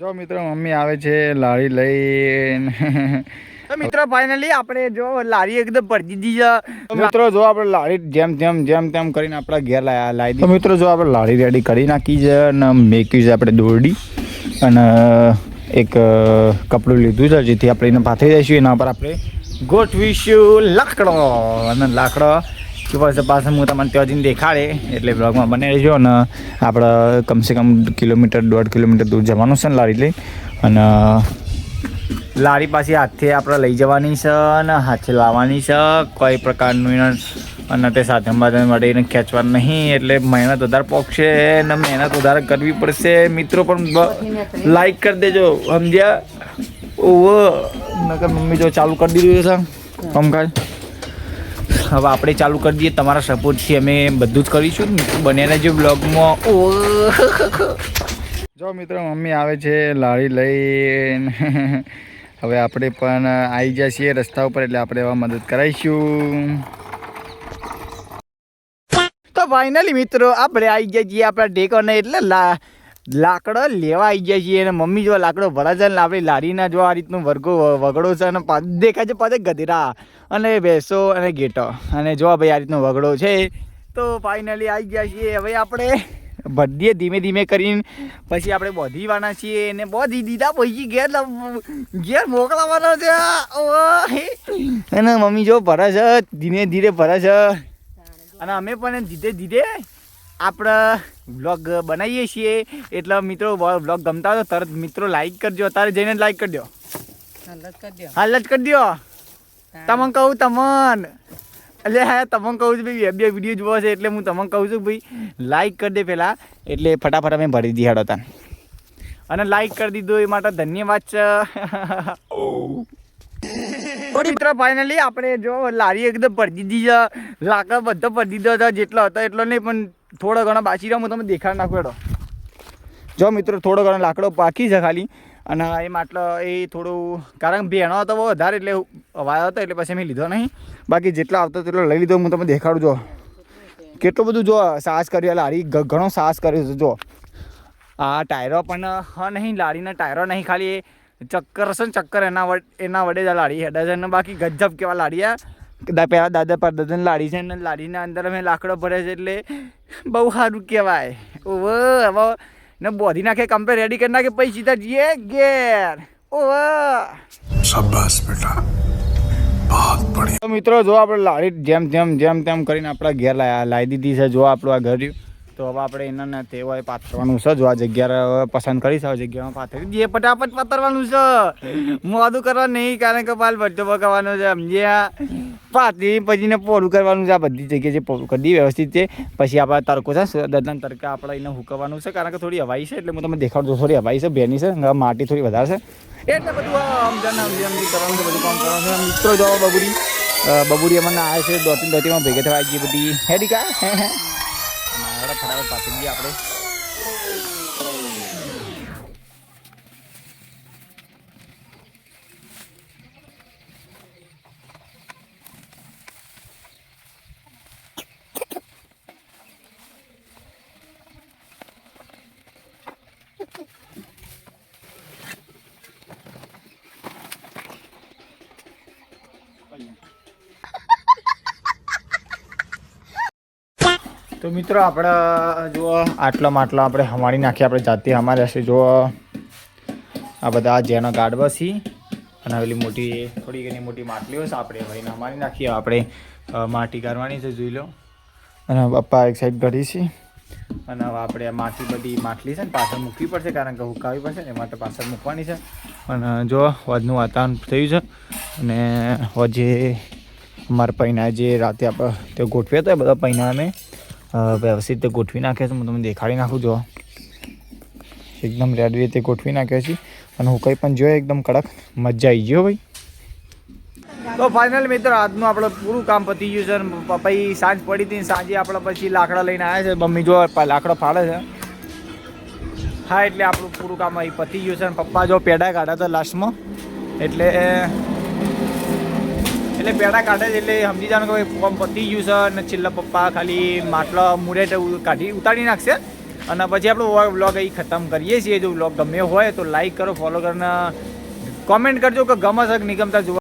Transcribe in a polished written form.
જો મિત્રો મમ્મી આવે છે લારી લઈને. તો મિત્રો ફાઇનલી આપણે જો લારી એકદમ ભરી દીધી છે. મિત્રો જો આપણે લારી જેમ તેમ કરીને આપણા ઘેર લાવી દીધી. તો મિત્રો જો આપણે લારી રેડી કરી નાખી છે અને મેકી છે આપણે દોરડી અને એક કપડું લીધું છે જેથી આપણે એને પાથરી દઈશું. એના પર આપણે ગોઠવીશું લાકડો અને લાકડો પાછળ હું તમને ત્યાં જઈને દેખાડે એટલે બ્લોગમાં બને રહેજો. અને આપણે કમસે કમ 1.5 કિલોમીટર દૂર જવાનું છે ને લારી લઈ. અને લારી પાસે હાથે આપણે લઈ જવાની છે અને હાથે લાવવાની છે કોઈ પ્રકારનું. અને તે સાધન માટે એને ખેંચવાનું નહીં એટલે મહેનત વધારે પોકશે અને મહેનત વધારે કરવી પડશે. મિત્રો પણ લાઈક કરી દેજો સમજ્યા. ઓહો નકર મમ્મી જો ચાલુ કરી દીધું છે કામકાજ. હવે આપણે ચાલુ કરી દઈએ. તમારા સપોર્ટથી અમે બધું જ કરીશું. બને રહેજો બ્લોગમાં. જો મિત્રો મમ્મી આવે છે લારી લઈને. હવે આપણે પણ આવી જાય છીએ રસ્તા ઉપર એટલે આપણે એવા મદદ કરાવીશું. તો ફાઇનલી મિત્રો આપણે આવી જાય છીએ આપણા ટેકોને એટલે લાકડો લેવા આવી જાય છીએ. અને મમ્મી જો લાકડો ભરા છે ને આપણી લારીના જો આ રીતનું વગડો છે અને દેખાય છે પાછળ ગધેડા અને ભેંસો અને ઘેટો. અને જો ભાઈ આ રીતનો વગડો છે. તો ફાઇનલી આવી ગયા છીએ. હવે આપણે બધીએ ધીમે ધીમે કરીને પછી આપણે બોધીવાના છીએ. એને બોધી દીધા પછી ઘેર મોકલાવાનો છે. અને મમ્મી જો ભરે છે ધીરે ધીરે ભરે છે. અને અમે પણ ધીરે ધીરે આપણે વ્લોગ બનાવીએ છીએ. એટલે મિત્રો વ્લોગ ગમતા હોય તરત મિત્રો લાઈક કરજો. તારે જઈને લાઈક કરજો. હાલ જ કરી દો. તમને કહું એટલે હા તમને કહું છું ભાઈ બે વિડીયો જોવો છે એટલે હું તમને કહું છું ભાઈ લાઈક કરી દે પહેલાં. એટલે ફટાફટ અમે ભરી દી હેડો તાન. અને લાઈક કરી દીધો એ માટે ધન્યવાદ છે. મિત્રો ફાઇનલી આપણે જો લારી એકદમ ભરી દીધી છે. લાકડો બધો ભરી દીધો હતો. જેટલો હતો એટલો નહીં પણ થોડો ઘણો બાકી રહ્યો. હું તમે દેખાડ નાખું હેડો. જો મિત્રો થોડો ઘણો લાકડો બાકી છે ખાલી. અને એ માટલો એ થોડું કારણ ભેણો હતો બહુ વધારે એટલે વાયો હતો એટલે પછી મેં લીધો નહીં. બાકી જેટલો આવતો તેટલો લઈ લીધો. હું તમે દેખાડું. જો કેટલું બધું જો સાહસ કર્યો લારી. ઘણો સાહસ કર્યો છે. જો આ ટાયરો પણ હા નહીં લારીના ટાયરો નહીં ખાલી ચક્કર હશે ને ચક્કર એના વડે જ લારી હેડે છે. અને બાકી ગજબ કેવા લારી પહેલાં દાદા પર દાદાની લારી છે. અને લારીના અંદર અમે લાકડો ભરે છે એટલે બહુ સારું કહેવાય. ઓહો હવે ને બોધી નાખે કમ્પે રેડી કરી નાખે પછી સીધા જઈએ ઘેર. ઓહો શાબાશ બેટા બહુત બઢિયા. તો મિત્રો જો આપણે લારી જેમ તેમ કરીને આપણા ઘેર લાવી દીધી છે. જો આપણું આ ઘર રહ્યું તો હવે આપણે એના તે હોય પાથરવાનું છે. જો આ જગ્યા પસંદ કરીશ આ જગ્યામાં પાથરી દઈએ. ફટાફટ પાથરવાનું છે. મોડું કરવાનું નહીં કારણ કે પાલ ભરતો પકાવવાનો છે સમજ્યા. પાથરી પછી ને પોળું કરવાનું છે. આ બધી જગ્યાએ જે પોળું કરી દઈએ વ્યવસ્થિત છે. પછી આપણા તડકો છે દર્દન તડકા આપણે એને હુકવવાનું છે કારણ કે થોડી હવાઈ છે એટલે હું તમને દેખાડું. થોડી હવાઈ છે બેની છે માટી થોડી વધારે છે એટલે બધું સમજી કરવાનું છે. બધું કામ કરવાનું છે. મિત્રો જો બબુરી અમને આવે છે દોતીમાં ભેગા થવા આવી ગઈ બધી હેડી કા ફટાફટ પાછી દઈએ આપણે. તો મિત્રો આપણે જુઓ આટલો માટલો આપણે હમાડી નાખીએ. આપણે જાતે અમારે હશે જુઓ આ બધા જેનો ગાડવા છે. અને પેલી મોટી થોડી ઘણી મોટી માટલીઓ છે આપણે ભાઈને હમાડી નાખીએ. આપણે માટી ગાળવાની છે જોઈ લો. અને પપ્પા એક સાઈડ ગળી છે. અને હવે આપણે બધી માટલી છે ને પાછળ મૂકવી પડશે કારણ કે હુકાવવી પડશે ને એ માટે પાછળ મૂકવાની છે. અને જો હોજનું વાતાવરણ થયું છે. અને હોજે અમારા પૈના જે રાતે આપણે તે ગોઠવ્યા હતા બધા પૈના અમે વ્યવસ્થિત રીતે ગોઠવી નાખ્યા છે. હું તમને દેખાડી નાખું. જો એકદમ રેડી રીતે ગોઠવી નાખ્યા છે. અને હું કંઈ પણ જોયો એકદમ કડક મજા આવી ગયો ભાઈ. તો ફાઇનલ મિત્રો આજનું આપણે પૂરું કામ પતી ગયું છે. પછી સાંજ પડી હતી સાંજે આપણે પછી લાકડા લઈને આવ્યા છે. મમ્મી જો લાકડો ફાળે છે. હા એટલે આપણું પૂરું કામ અહીં પતી ગયું છે. અને પપ્પા જો પેડા કાઢ્યા હતા લાસ્ટમાં એટલે પેડા કાઢે છે એટલે સમજી જવાનું કે ભાઈ કામ પતી ગયું છે. અને છેલ્લા પપ્પા ખાલી માટલો મુરેટ ઉતારી નાખશે અને પછી આપણો વ્લોગ અહીં ખતમ કરીએ છીએ. જો વ્લોગ ગમ્યો હોય તો લાઈક કરો, ફોલો કરીને કોમેન્ટ કરજો કે ગમે છે કે નહીં ગમતા જોવા.